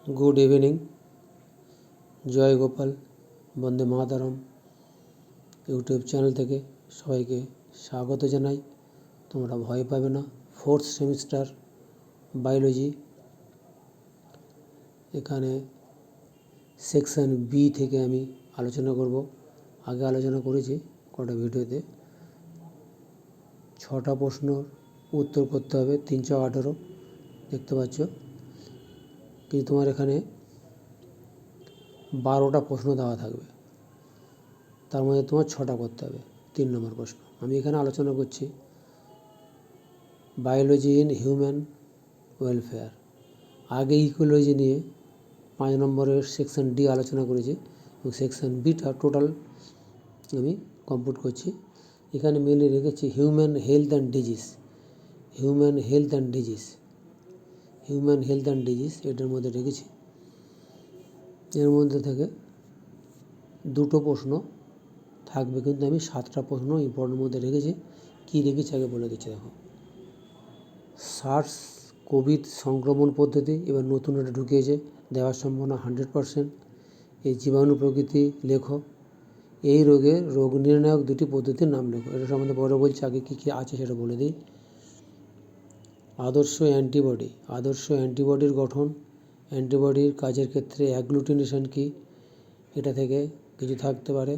Good evening. জয় Gopal, Vande Mataram YouTube channel থেকে সবাইকে স্বাগত জানাই। তোমরা ভয় পাবে না। 4th সেমিস্টার বায়োলজি, এখানে সেকশন বি থেকে আমি আলোচনা করব। আগে আলোচনা করেছি কটা ভিডিওতে। 6টা প্রশ্নর উত্তর করতে হবে, 318 দেখতে পাচ্ছ। কিন্তু তোমার এখানে 12টা প্রশ্ন দেওয়া থাকবে, তার মধ্যে তোমার 6টা করতে হবে। 3 নম্বর প্রশ্ন আমি এখানে আলোচনা করছি বায়োলজি ইন হিউম্যান ওয়েলফেয়ার। আগে ইকোলজি নিয়ে 5 নম্বরের সেকশন ডি আলোচনা করেছি এবং সেকশন বিটা টোটাল আমি কমপ্লিট করছি। এখানে মেনলি রেখেছি হিউম্যান হেলথ অ্যান্ড ডিজিজ। এটার মধ্যে রেখেছি। এর মধ্যে থেকে 2টো প্রশ্ন থাকবে, কিন্তু আমি 7টা প্রশ্ন ইম্পর্টেন্ট মধ্যে রেখেছি। কী রেখেছি আগে বলে দিচ্ছি। দেখো, সার্স কোভিড সংক্রমণ পদ্ধতি এবার নতুন এটা ঢুকিয়েছে, দেওয়ার সম্ভাবনা 100%। এই জীবাণু প্রকৃতি লেখো। এই রোগের রোগ নির্ণায়ক 2টি পদ্ধতির নাম লেখো। এটা সম্বন্ধে বড় বলছি, আগে কী কী আছে সেটা বলে দিই। আদর্শ অ্যান্টিবডির গঠন, অ্যান্টিবডির কাজের ক্ষেত্রে অ্যাগ্লুটিনেশন কী, এটা থেকে কিছু থাকতে পারে।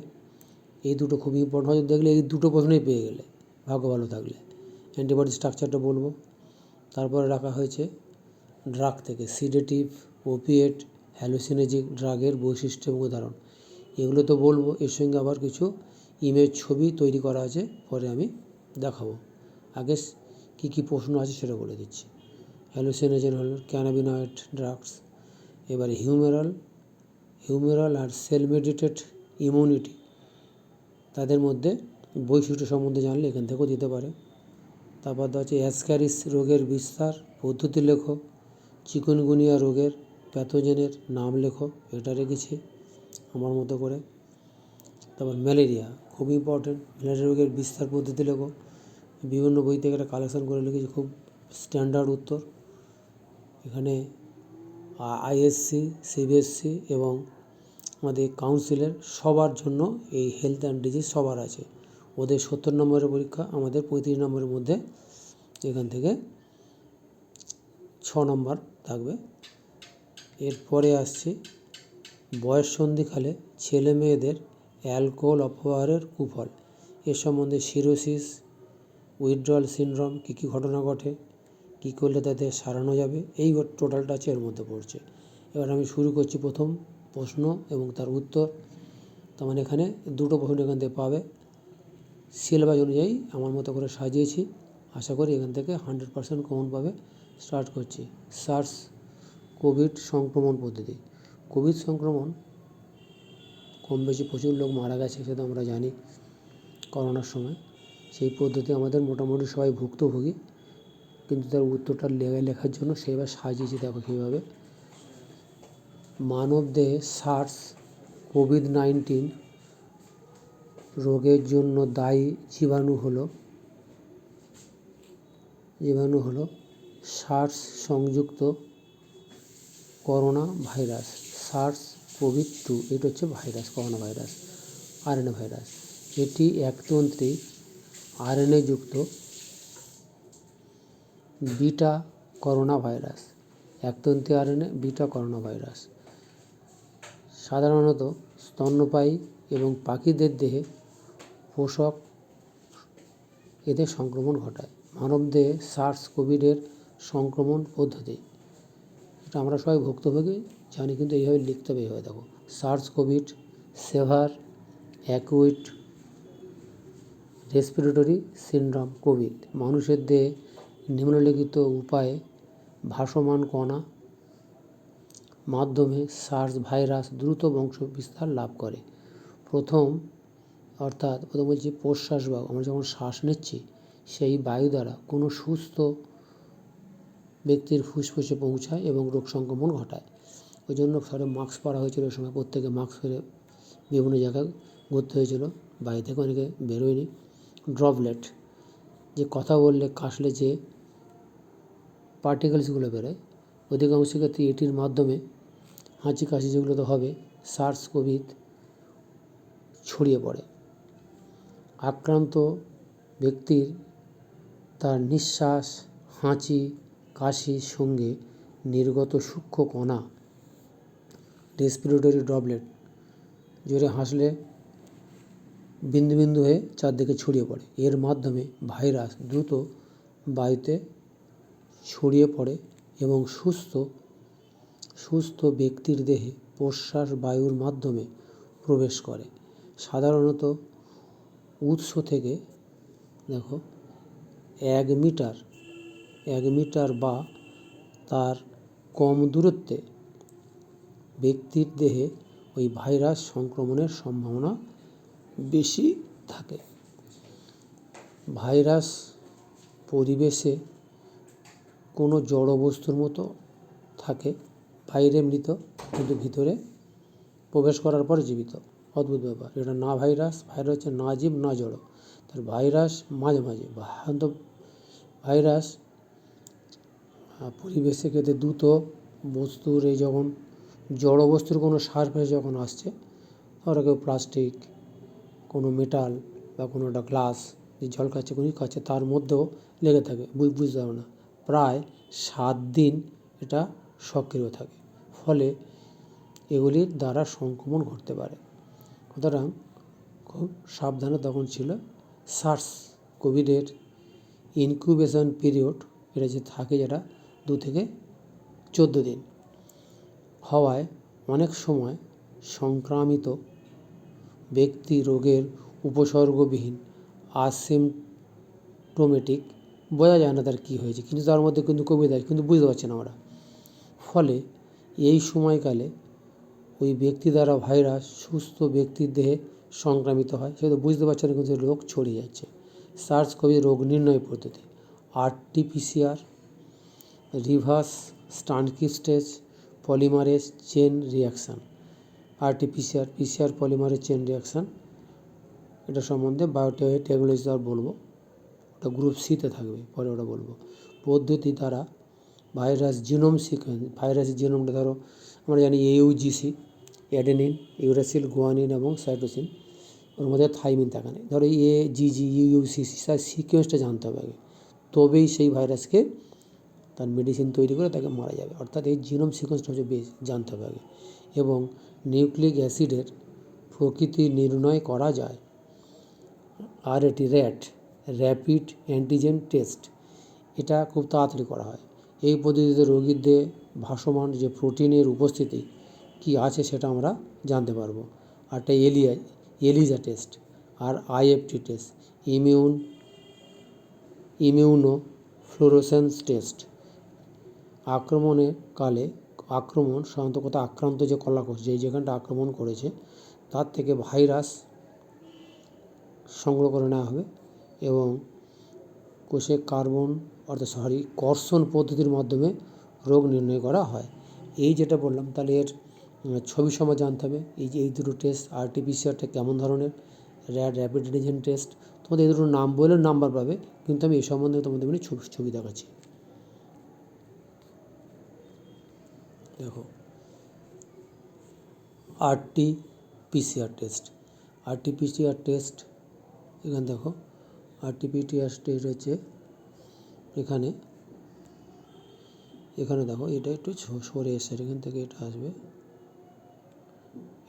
এই 2টো খুবই ইম্পর্টেন্ট। হয়তো দেখলে এই 2টো প্রশ্নই পেয়ে গেলে, ভাগ্য ভালো থাকলে। অ্যান্টিবডি স্ট্রাকচারটা বলবো। তারপরে রাখা হয়েছে ড্রাগ থেকে সিডেটিভ, ওপিয়েট, হ্যালুসিনেজিক ড্রাগের বৈশিষ্ট্য এবং উদাহরণ। এগুলো তো বলবো, এর সঙ্গে আবার কিছু ইমেজ ছবি তৈরি করা আছে, পরে আমি দেখাবো। আগে কী কী প্রশ্ন আছে সেটা বলে দিচ্ছি। হ্যালুসিনেজেন হলো ক্যানাবিনয়েড ড্রাগস। এবারে হিউমেরাল আর সেল মেডিটেড ইমিউনিটি, তাদের মধ্যে বৈশিষ্ট্য সম্বন্ধে জানলে এখান থেকেও দিতে পারে। তারপর হচ্ছে অ্যাসক্যারিস রোগের বিস্তার পদ্ধতি লেখো। চিকুনগুনিয়া রোগের প্যাথোজেনের নাম লেখো, এটা রেখেছি আমার মতো করে। তারপর ম্যালেরিয়া, খুব ইম্পর্টেন্ট। ম্যালেরিয়া রোগের বিস্তার পদ্ধতি লেখো। বিভিন্ন বই থেকে এটা কালেকশন করে লিখেছি, খুব স্ট্যান্ডার্ড উত্তর। এখানে আইএসসি, সিবিএসসি এবং আমাদের কাউন্সিলের সবার জন্য এই হেলথ অ্যান্ড ডিজিজ সবার আছে। ওদের 70 নম্বরের পরীক্ষা, আমাদের 35 নম্বরের মধ্যে এখান থেকে 6 নম্বর থাকবে। এরপরে আসছে বয়ঃসন্ধিকালে ছেলে মেয়েদের অ্যালকোহল অপব্যবহারের কুফল। এ সম্বন্ধে সিরোসিস, উইথড্রয়াল সিনড্রোম, কী কী ঘটনা ঘটে, কী করলে তাদের সারানো যাবে, এই টোটালটা আছে এর মধ্যে পড়ছে। এবার আমি শুরু করছি প্রথম প্রশ্ন এবং তার উত্তর। তার মানে এখানে 2টো প্রশ্ন এখান থেকে পাবে। সিলেবাস অনুযায়ী আমার মতো করে সাজিয়েছি, আশা করি এখান থেকে 100% কমন পাবে। স্টার্ট করছি। সার্স কোভিড সংক্রমণ পদ্ধতি। কোভিড সংক্রমণ কম বেশি প্রচুর লোক মারা গেছে, সেটা আমরা জানি করোনার সময়। সেই পদ্ধতি আমাদের মোটামুটি সবাই ভুক্তভোগী, কিন্তু তার উত্তরটা লেখার জন্য সেবার সাজিয়েছি। দেখো কীভাবে। মানবদেহে সার্স কোভিড-19 রোগের জন্য দায়ী জীবাণু হলো সার্স সংযুক্ত করোনা ভাইরাস। সার্স কোভিড-2, এটা হচ্ছে virus, corona virus, RNA virus. এটি একতন্ত্রী আরএনএ যুক্ত বিটা করোনা ভাইরাস। একতন্ত্রী আরএনএ বিটা করোনা ভাইরাস সাধারণত স্তন্যপায়ী এবং পাখিদের দেহে পোষক এদের সংক্রমণ ঘটায়। মানবদেহে সার্স কোভিডের সংক্রমণ পদ্ধতি, এটা আমরা সবাই ভুক্তভোগী জানি, কিন্তু এইভাবে লিখতে হবে। এইভাবে দেখো, সার্স কোভিড, সেভার অ্যাকুইট রেসপিরেটরি সিনড্রোম কোভিড। মানুষের দেহে নিম্নলিখিত উপায়ে ভাসমান কণা মাধ্যমে সার্স ভাইরাস দ্রুত বংশ বিস্তার লাভ করে। প্রথম বলছি প্রশ্বাস বায়ু, আমরা যখন শ্বাস নিচ্ছি সেই বায়ু দ্বারা কোনো সুস্থ ব্যক্তির ফুসফুসে পৌঁছায় এবং রোগ সংক্রমণ ঘটায়। ওই জন্য সবাই মাস্ক পরা হয়েছিল ওই সময়, প্রত্যেকে মাস্ক পরে বিভিন্ন জায়গায় ঘুরতে হয়েছিল, বাড়ি থেকে অনেকে বেরোয়নি। ড্রপলেট, যে কথা বললে কাশলে যে পার্টিকেলসগুলো বেরোয়, অধিকাংশ ক্ষেত্রে এটির মাধ্যমে হাঁচি কাশি যেগুলোতে হবে সার্স কোভিড ছড়িয়ে পড়ে। আক্রান্ত ব্যক্তির তার নিঃশ্বাস, হাঁচি, কাশির সঙ্গে নির্গত সূক্ষ্ম কণা রেসপিরেটরি ড্রপলেট জোরে হাসলে বিন্দু বিন্দু হয়ে চারদিকে ছড়িয়ে পড়ে। এর মাধ্যমে ভাইরাস দ্রুত বায়ুতে ছড়িয়ে পড়ে এবং সুস্থ ব্যক্তির দেহে প্রশ্বাস বায়ুর মাধ্যমে প্রবেশ করে। সাধারণত উৎস থেকে দেখো 1 মিটার বা তার কম দূরত্বে ব্যক্তির দেহে ওই ভাইরাস সংক্রমণের সম্ভাবনা বেশি থাকে। ভাইরাস পরিবেশে কোনো জড় বস্তুর মতো থাকে, বাইরে মৃত কিন্তু ভিতরে প্রবেশ করার পর জীবিত। অদ্ভুত ব্যাপার, এটা না ভাইরাস হচ্ছে না জীব না জড়। তার ভাইরাস মাঝে মাঝে ভাইরাস পরিবেশে ক্ষেত্রে দ্রুত বস্তুর এই যখন জড় বস্তুর কোনো সারফেস যখন আসছে, ধরো কেউ প্লাস্টিক, কোনো মেটাল বা কোনো একটা গ্লাস যে জল খাচ্ছে কোনো খাচ্ছে তার মধ্যেও লেগে থাকে, বুঝতে পারো না। প্রায় 7 দিন এটা সক্রিয় থাকে, ফলে এগুলির দ্বারা সংক্রমণ ঘটতে পারে। সুতরাং খুব সাবধানে তখন ছিল। সার্স কোভিডের ইনকিউবেশন পিরিয়ড এটা যে থাকে যেটা 2 থেকে 14 দিন হওয়ায় অনেক সময় সংক্রামিত ব্যক্তি রোগের উপসর্গবিহীন অ্যাসিম্পটোমেটিক, বোঝা যায় না তার কী হয়েছে, কিন্তু তার মধ্যে কিন্তু কোভিড আছে কিন্তু বুঝতে পারছে না আমরা। ফলে এই সময়কালে ওই ব্যক্তি দ্বারা ভাইরাস সুস্থ ব্যক্তির দেহে সংক্রামিত হয়, সে তো বুঝতে পারছে না কিন্তু রোগ ছড়িয়ে যাচ্ছে। সার্স কোভিড রোগ নির্ণয় পদ্ধতি RT-PCR, reverse transcriptase polymerase chain reaction. RT-PCR polymerase chain reaction, এটা সম্বন্ধে বায়োটেকনোলজি আর বলবো, ওটা গ্রুপ সিতে থাকবে, পরে ওটা বলবো। পদ্ধতি দ্বারা ভাইরাস জিনোম সিকোয়েন্স, ভাইরাসের জিনোমটা ধরো আমরা জানি AUGC, অ্যাডেনিন, ইউরাসিল, গুয়ানিন এবং সাইটোসিন, ওর মধ্যে থাইমিন থাকে না। ধরো AGG UUCC তার সিকোয়েন্সটা জানতে হবে আগে, তবেই সেই ভাইরাসকে তার মেডিসিন তৈরি করে তাকে মারা যাবে। অর্থাৎ এই জিনোম সিকোয়েন্সটা হচ্ছে বেশ জানতে হবে আগে। এবং নিউক্লিক অ্যাসিডের প্রকৃতি নির্ণয় করা যায়। র্যাপিড অ্যান্টিজেন টেস্ট, এটা খুব তাড়াতাড়ি করা হয়। এই পদ্ধতিতে রোগীর দেহে ভাসমান যে প্রোটিনের উপস্থিতি কি আছে সেটা আমরা জানতে পারবো। আর একটা এলিজা টেস্ট আর IFT test, immuno fluorescence test. আক্রমণ সাধারণত কোথাও আক্রান্ত যে কলাকোষ যেখানটা আক্রমণ করেছে তার থেকে ভাইরাস সংগ্রহ করে নেওয়া হবে এবং কোষে কর্ষণ পদ্ধতির মাধ্যমে রোগ নির্ণয় করা হয়। এই যেটা বললাম তাহলে এর ছবি সময় জানতে হবে। এই যে এই দুটো টেস্ট RT-PCRটা কেমন ধরনের, র্যাপিড অ্যান্টিজেন টেস্ট, তোমাদের এই দুটো নাম বলে নাম্বার পাবে, কিন্তু আমি এই সম্বন্ধে তোমাদের ছবি দেখাচ্ছি। দেখো RT-PCR টেস্ট, এখানে দেখো RT-PCR টেস্ট হচ্ছে এখানে দেখো এটা একটু সরে এসে এখান থেকে এটা আসবে,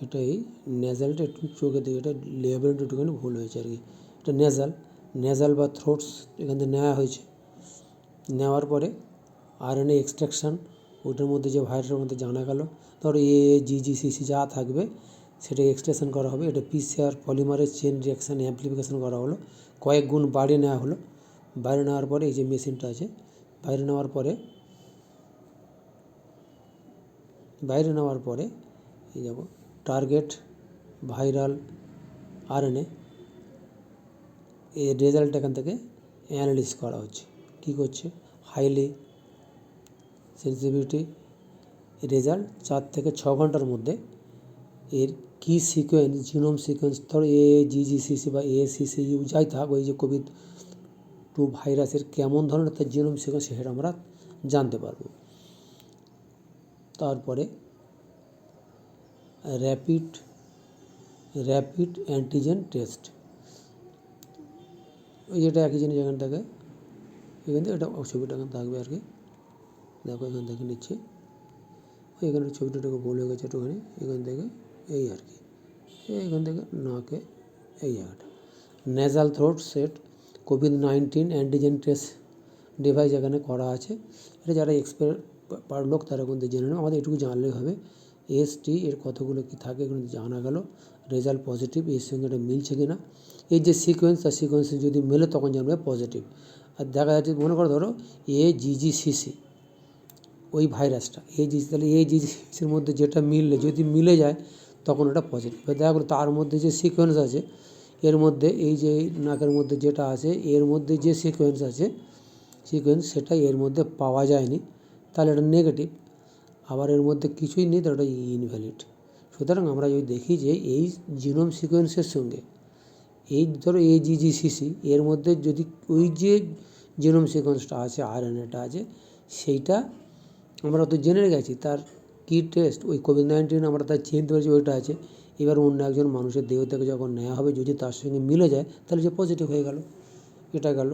এটা এই নেজালটা একটু চোখে দিকে, এটা লেবেলটা একটুখানি ভুল হয়েছে আর কি। এটা নেজাল বা থ্রোটস এখান থেকে নেওয়া হয়েছে। নেওয়ার পরে RNA এক্সট্রাকশান, ওটার মধ্যে যে ভাইরাসের মধ্যে জানা গেল, ধরো AGGCC যা থাকবে সেটা এক্সট্রাকশান করা হবে। এটা PCR পলিমারেজ চেন রিয়াকশান অ্যাম্প্লিফিকেশান করা হলো, কয়েক গুণ বাড়িয়ে নেওয়া হলো। বাইরে নেওয়ার পরে এই যে মেশিনটা আছে, বাইরে নেওয়ার পরে এই যাব টার্গেট ভাইরাল RNA, এর রেজাল্ট এখান থেকে অ্যানালিসিস করা হচ্ছে। কী করছে, হাইলি সেন্সিটিভিটি রেজাল্ট 4 থেকে 6 ঘন্টার মধ্যে এর কি সিকোয়েন্স, জিনোম সিকোয়েন্স, ধরো AGGCC বা ACCU যাই থাক, ওই যে COVID-2 ভাইরাসের কেমন ধরনের তার জিনোম সিকোয়েন্স সেটা আমরা জানতে পারবো। তারপরে র্যাপিড অ্যান্টিজেন টেস্ট। ওই যেটা একই জিনিস এখান থেকে এটা ছবিটা এখানে থাকবে আর কি। দেখো এখান থেকে নিচ্ছে, এখানে ছবিটা একটু ভুল হয়ে গেছে একটুখানি, এখান থেকে এই আর কি, এখান থেকে নাকে এই জায়গাটা। Nasal throat set COVID-19 antigen test device এখানে করা আছে। এটা যারা এক্সপার্ট লোক তারা কিন্তু জেনে নেবে, আমাদের এটুকু জানলেই হবে। এসটি এর কতগুলো কী থাকে এখানে জানা গেল, রেজাল্ট পজিটিভ, এর সঙ্গে এটা মিলছে কি না, এই যে সিকোয়েন্স আর সিকোয়েন্সে যদি মেলে তখন জানবে পজিটিভ। আর দেখা যাচ্ছে মনে করো ধরো AGGCC ওই ভাইরাসটা তাহলে AGGCCর মধ্যে যেটা মিললে যদি মিলে যায় তখন ওটা পজিটিভ। এবার দেখা গেলো তার মধ্যে যে সিকোয়েন্স আছে এর মধ্যে এই যে নাকের মধ্যে যেটা আছে এর মধ্যে যে সিকোয়েন্স সেটা এর মধ্যে পাওয়া যায়নি, তাহলে এটা নেগেটিভ। আবার এর মধ্যে কিছুই নেই তাহলে এটা ইনভ্যালিড। সুতরাং আমরা যদি দেখি যে এই জিনোম সিকোয়েন্সের সঙ্গে এই ধরো AGGCC এর মধ্যে যদি ওই যে জিনোম সিকোয়েন্সটা আছে RNAটা আছে সেইটা আমরা তো জেনে গেছি, তার কী টেস্ট ওই কোভিড-19 আমরা তার চিনতে পারছি ওইটা আছে। এবার অন্য একজন মানুষের দেহ থেকে যখন নেওয়া হবে যদি তার সঙ্গে মিলে যায় তাহলে যে পজিটিভ হয়ে গেল, এটা গেল।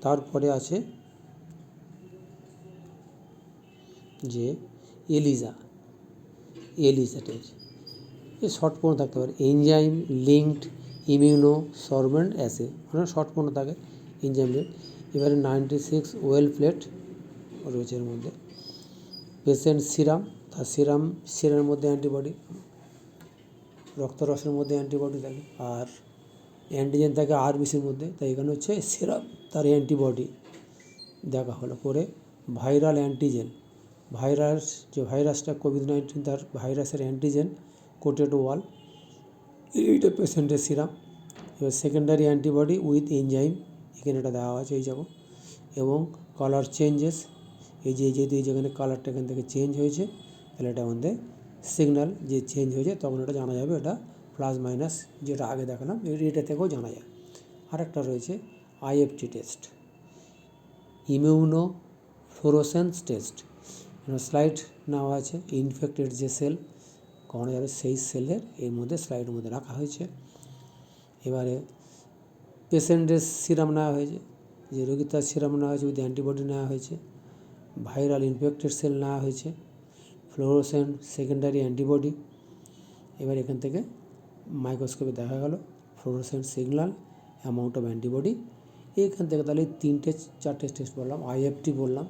তারপরে আছে যে এলিজা টেস্ট, এই শর্ট ফর্ম থাকতে পারে এনজাইম লিঙ্কড ইমিউনো সরভেন্ট অ্যাসে, মানে শর্ট ফর্ম থাকে এনজাইম লিঙ্ক। এবারে 96 ওয়েল প্লেট রয়েছে এর মধ্যে। পেশেন্ট সিরাম, তার সিরামের মধ্যে অ্যান্টিবডি, রক্তরসের মধ্যে অ্যান্টিবডি থাকে, আর অ্যান্টিজেন থাকে RBCর মধ্যে, তাই এখানে হচ্ছে সিরাম তার অ্যান্টিবডি দেখা হলো। পরে ভাইরাল অ্যান্টিজেন, ভাইরাসটা কোভিড-19 তার ভাইরাসের অ্যান্টিজেন কোটেড ওয়াল, এইটা পেশেন্টের সিরাম। এবার সেকেন্ডারি অ্যান্টিবডি উইথ এনজাইম, এখানে এটা দেওয়া আছে এই যাবো। এবং কালার চেঞ্জেস, এই যেখানে কালারটা এখান থেকে চেঞ্জ হয়েছে তাহলে এটা আমাদের সিগন্যাল যে চেঞ্জ হয়েছে, তখন এটা জানা যাবে এটা প্লাস মাইনাস, যেটা আগে দেখালাম এটা থেকেও জানা যায়। আরেকটা রয়েছে IFT test, immuno fluorescence test. Slide নেওয়া আছে, ইনফেক্টেড যে সেল কখনো যাবে সেই সেলের এর মধ্যে স্লাইডের মধ্যে রাখা হয়েছে। এবারে পেশেন্টের সিরাম নেওয়া হয়েছে, যে রোগীর তার সিরাম নেওয়া হয়েছে উইথ অ্যান্টিবডি নেওয়া হয়েছে, ভাইরাল ইনফেক্টেড সেল নেওয়া হয়েছে, ফ্লোরোসেন্ট সেকেন্ডারি অ্যান্টিবডি। এবার এখান থেকে মাইক্রোস্কোপে দেখা গেল fluorescent signal, amount of antibody. এইখান থেকে তাহলে 3-4টে টেস্ট বললাম, IFT বললাম,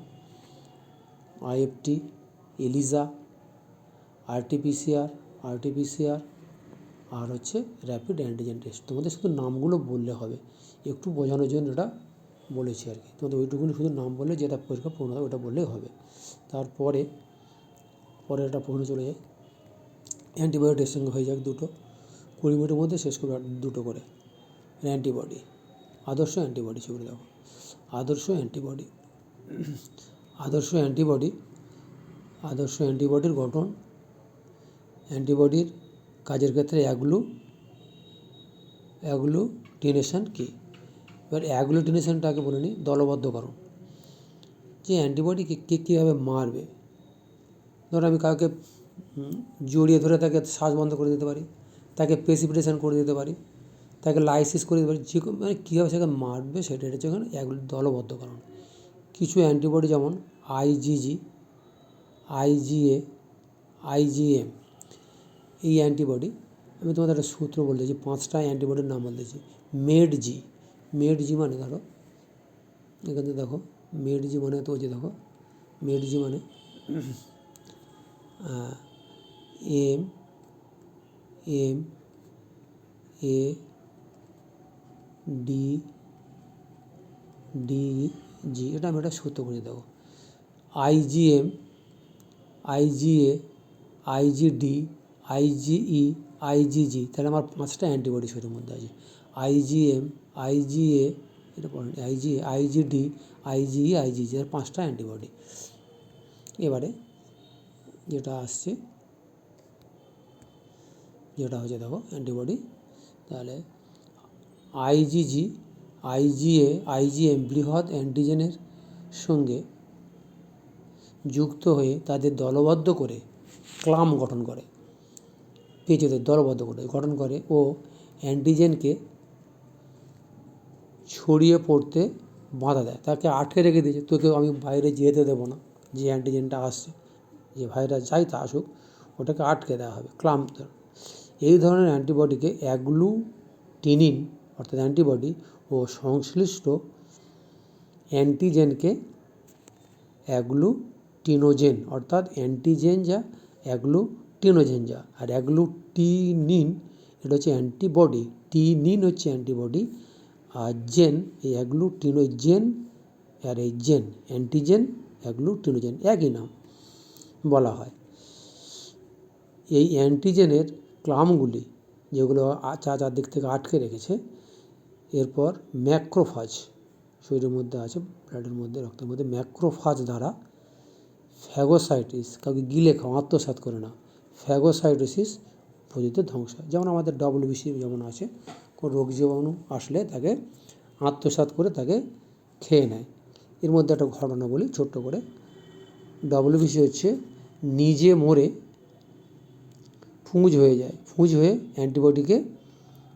IFT, এলিজা, RT-PCR আর হচ্ছে র্যাপিড অ্যান্টিজেন টেস্ট। তোমাদের শুধু নামগুলো বললে হবে, একটু বোঝানোর জন্য এটা বলেছি আর কি। তোমাদের ওইটুকুনি শুধু নাম বললে যেটা পরীক্ষা পূর্ণ হবে ওটা বললেই হবে। তারপরে একটা প্রশ্ন চলে যায়, অ্যান্টিবডি টেস্টিং হয়ে যাক 2টো, 20 মিনিটের মধ্যে শেষ করবে 2টো করে। অ্যান্টিবডি, আদর্শ অ্যান্টিবডি, ছবি দেখো, আদর্শ অ্যান্টিবডির গঠন, অ্যান্টিবডির কাজের ক্ষেত্রে অ্যাগ্লুটিনেশন কী। এবার অ্যাগ্লুটিনেশনটাকে বলে নিই দলবদ্ধকরণ, যে অ্যান্টিবডিকে কীভাবে মারবে। ধরো আমি কাউকে জড়িয়ে ধরে তাকে শ্বাস বন্ধ করে দিতে পারি, তাকে প্রেসিপিটেশন করে দিতে পারি, তাকে লাইসিস করে দিতে পারি, যে মানে কীভাবে সেখানে মারবে সেটা হচ্ছে এখানে দলবদ্ধকরণ। কিছু অ্যান্টিবডি যেমন IgG, IgA, IgM, এই অ্যান্টিবডি, আমি তোমাদের একটা সূত্র বলে দিয়েছি, 5টা অ্যান্টিবডির নাম বলে দিয়েছি। মেড জি মানে ধরো এখানে দেখো, মেড-জি মানে তো যে দেখো, মেড-জি মানে MADG, এটা আমি একটা সূত্র করে দেবো। IgM, IgA, IgD, IgE, IgG, তাহলে আমার 5টা অ্যান্টিবডি শরীরের মধ্যে আছে। IgM, IgA, এটা পড়েন, IgA, IgD, IgE, IgG, এর 5টা অ্যান্টিবডি। এবারে যেটা আসছে যেটা হচ্ছে দেখো অ্যান্টিবডি, তাহলে IgG, IgA, IgM বৃহৎ অ্যান্টিজেনের সঙ্গে যুক্ত হয়ে তাদের দলবদ্ধ করে ক্লাম গঠন করে। পেঁচিয়ে দলবদ্ধ করে গঠন করে ও অ্যান্টিজেনকে ছড়িয়ে পড়তে বাধা দেয়, তাকে আটকে রেখে দিয়েছে, তোকে আমি বাইরে যেতে দেবো না, যে অ্যান্টিজেনটা আসছে, যে ভাইরাস যাই তা আসুক, ওটাকে আটকে দেওয়া হবে, ক্লাম্প। এই ধরনের অ্যান্টিবডিকে অ্যাগ্লুটিনিন অর্থাৎ অ্যান্টিবডি ও সংশ্লিষ্ট অ্যান্টিজেনকে অ্যাগ্লুটিনোজেন অর্থাৎ অ্যান্টিজেন যা অ্যাগ্লুটিনোজেন যা, আর অ্যাগ্লুটিনিন এটা হচ্ছে অ্যান্টিবডি, টিনিন হচ্ছে অ্যান্টিবডি, আর জেন এই অ্যাগ্লুটিনোজেন, আর এই জেন অ্যান্টিজেন অ্যাগ্লুটিনোজেন একই নাম বলা হয়। এই অ্যান্টিজেনের ক্লামগুলি যেগুলো চারদিক থেকে আটকে রেখেছে, এরপর ম্যাক্রোফাজ শরীরের মধ্যে আছে, ব্লাডের মধ্যে, রক্তের মধ্যে, ম্যাক্রোফাজ দ্বারা ফ্যাগোসাইটিস, কাউকে গিলে খাওয়া, আত্মসাৎ করে না, ফ্যাগোসাইটোসিস পদ্ধতিতে ধ্বংস হয়। যেমন আমাদের WBC যেমন আছে, কোনো রোগ জীবাণু আসলে তাকে আত্মসাৎ করে তাকে খেয়ে নেয়। এর মধ্যে একটা ঘটনা বলি ছোট্ট করে। WBC হচ্ছে নিজে মরে ফুঁজ হয়ে যায়, ফুঁজ হয়ে অ্যান্টিবডিকে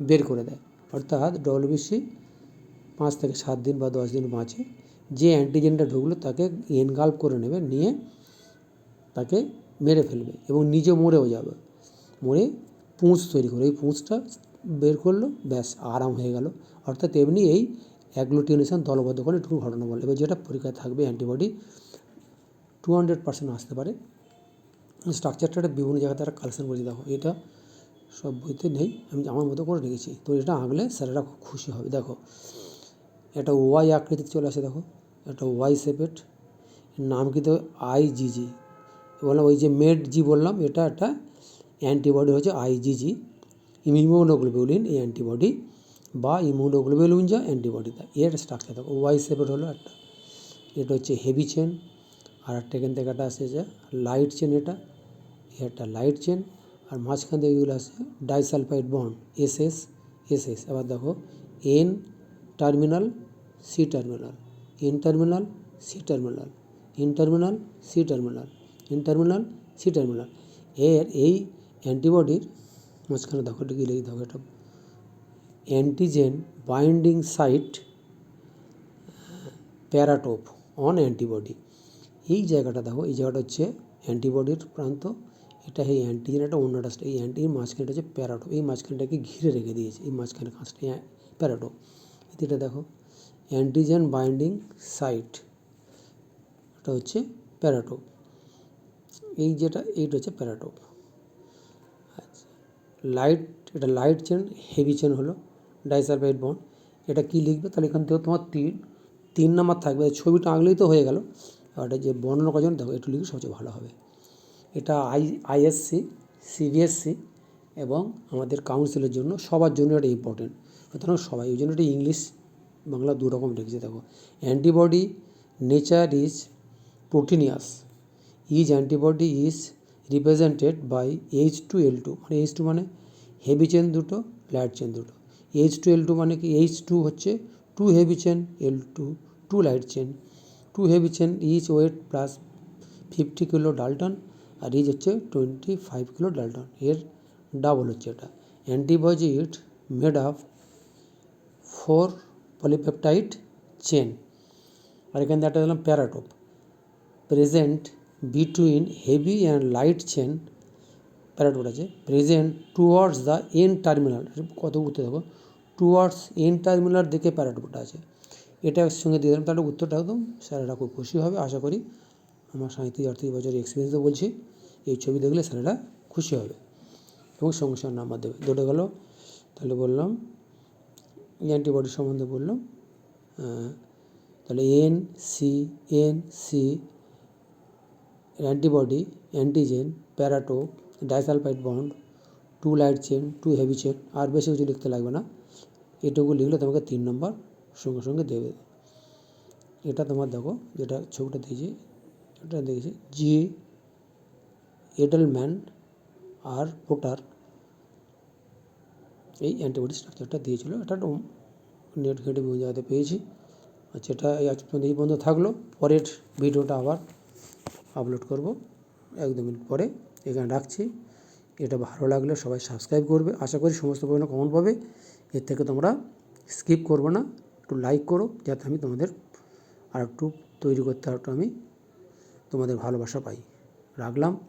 বের করে দেয়, অর্থাৎ WBC 5 থেকে 7 দিন বা 10 দিন বাঁচে। যে অ্যান্টিজেনটা ঢুকলো তাকে এনগাল্প করে নেবে, নিয়ে তাকে মেরে ফেলবে এবং নিজে মরেও যাবে, মরে পুঁজ তৈরি করে এই পুঁজটা বের করলো, ব্যাস আরাম হয়ে গেল। অর্থাৎ এমনি এই অ্যাগ্লুটিনেশন দলবদ্ধকরণ একটু ঘটনা বলে। এবার যেটা পরীক্ষায় থাকবে অ্যান্টিবডি 200% আসতে পারে। স্ট্রাকচারটা বিভিন্ন জায়গায় তারা কালেকশন করেছে, দেখো এটা সব বইতে নেই, আমি আমার মতো করে রেখেছি, তো এটা আঁকলে স্যারেরা খুব খুশি হবে। দেখো এটা ওয়াই আকৃতিতে চলে আসে, দেখো এটা ওয়াই শেপের, নাম কি তো IgG বললাম, ওই যে মেড জি বললাম, এটা একটা অ্যান্টিবডি হচ্ছে IgG, ইমিউনোগ্লোবুলিন এই অ্যান্টিবডি, বা ইমিউনোগ্লোবুলিন যা অ্যান্টিবডি, এর স্ট্রাকচার দেখো ওয়াই শেপের হলো একটা। এটা হচ্ছে হেভি চেন, আর একটা এখান থেকে একটা আসে যে লাইট চেন, এটা একটা লাইট চেন, আর মাঝখান থেকে এগুলো আছে ডাইসালফাইড বন্ড SS। এবার দেখো N terminal C terminal, N terminal C terminal, N terminal C terminal, N terminal C terminal. এর এই অ্যান্টিবডির মাঝখানে দেখো এটা কি লিখে, দেখো এটা antigen binding site paratope on antibody. এই জায়গাটা দেখো, এই জায়গাটা হচ্ছে অ্যান্টিবডির প্রান্ত, এটা এই অ্যান্টিজেন, এটা অন্যটা, এই অ্যান্টিজেন মাঝখানটা হচ্ছে প্যারাটোপ, এই মাঝখানটাকে ঘিরে রেখে দিয়েছে, এই মাঝখানে কাঁচটা প্যারাটোপ। এটা দেখো অ্যান্টিজেন বাইন্ডিং সাইট, এটা হচ্ছে প্যারাটোপ, এই যেটা এইটা হচ্ছে প্যারাটোপ। আচ্ছা লাইট, এটা লাইট চেন, হেভি চেন হলো ডাইসালফাইড বন্ড। এটা কি লিখবে তাহলে এখান থেকে তোমার 3 নাম্বার থাকবে, ছবিটা আঁকলেই তো হয়ে গেল। আর এটা যে বর্ণনা করার জন্য দেখো একটু লিখলে সবচেয়ে ভালো হবে। এটা ISC CBSE এবং আমাদের কাউন্সিলের জন্য, সবার জন্য এটা ইম্পর্টেন্ট, সুতরাং সবাই, ওই জন্য এটা ইংলিশ বাংলা দু রকম লিখেছে। দেখো antibody nature is proteinous, is antibody is represented by H2L2, মানে H2 মানে হেভি চেন দুটো, লাইট চেন দুটো। H2L2 মানে কি, H2 হচ্ছে 2 heavy chain, L2 2 light chain. 2 heavy chain each weight plus 50 kilo dalton, আর ইজ হচ্ছে 25 কিলো ডাল্টন, এর ডাবল হচ্ছে এটা। Antibody it made of 4 polypeptide chain, আর এখানে একটা দিলাম paratope, present between heavy and light chain, paratope আছে present towards the N terminal, কত উত্তর দেবো, টুয়ার্ডস এন টার্মিনাল দিকে প্যারাটোপটা আছে। এটার সঙ্গে দিয়ে দিলাম, তাহলে উত্তরটা একদম স্যারেরা খুব খুশি হবে আশা করি। আমার 37-38 বছরের এক্সপিরিয়েন্সে বলছি, এই ছবি দেখলে স্যারেরা খুশি হবে এবং সঙ্গে সঙ্গে নাম্বার দেবে। দুটো গেল, তাহলে বললাম অ্যান্টিবডি সম্বন্ধে বললাম, তাহলে NC antibody, antigen, paratope, disulphide bond, 2 light chain, 2 heavy chain, আর বেশি কিছু লিখতে লাগবে না, এটুকু লিখলে তোমাকে 3 নম্বর সঙ্গে সঙ্গে দেবে। এটা তোমার দেখো যেটা ছবিটা দিয়েছি, এটা দেখেছি জি এডেলম্যান আর পোটার এই অ্যান্টিবডি স্ট্রাকচারটা দিয়েছিল, এটা নেট ঘেটে বিভিন্ন জায়গাতে পেয়েছি। আচ্ছা এটা এই পর্যন্ত থাকলো, পরের ভিডিওটা আবার আপলোড করব 1-2 মিনিট পরে। এখানে রাখছি, এটা ভালো লাগলে সবাই সাবস্ক্রাইব করবে, আশা করি সমস্ত পরিমাণে কমেন্ট পাবে। এর থেকে তোমরা স্কিপ করবে না, একটু লাইক করো যাতে আমি তোমাদের আর একটু তৈরি করতে আমি তোমাদের ভালোবাসা পাই। রাখলাম।